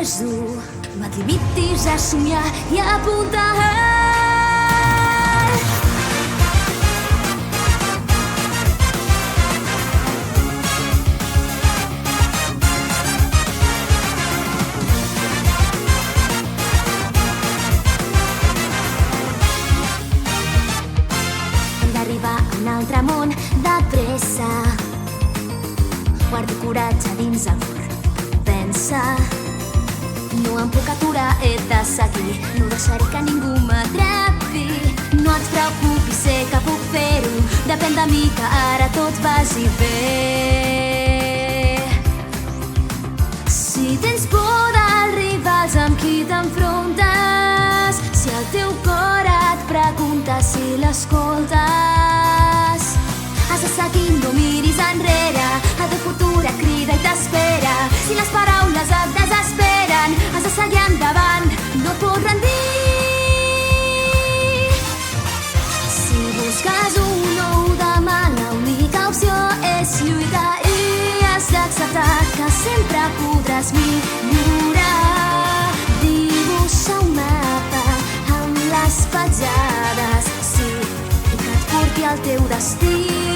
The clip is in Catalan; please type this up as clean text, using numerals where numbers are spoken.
és dur, no et limitis a somiar i a apuntar. Hem d'arribar a un altre món de pressa. Guarda coratge dins el cor. Pensa, no em puc aturar, he de seguir. No deixaré que ningú m'atrapi. No et preocupis, sé que puc fer-ho. Depèn de mi que ara tot vagi bé. Si tens por dels rivals amb qui t'enfrontes, si el teu cor et pregunta si l'escoltes, has de seguir, no miris enrere. El teu futur et crida i t'espera. Si les paraules et desesperen, has de seguir endavant, no et pots rendir. Si busques un nou demà, l'única opció és lluitar i has d'acceptar que sempre podràs millorar. Dibuixa un mapa amb les petjades, sí, i que et porti al teu destí.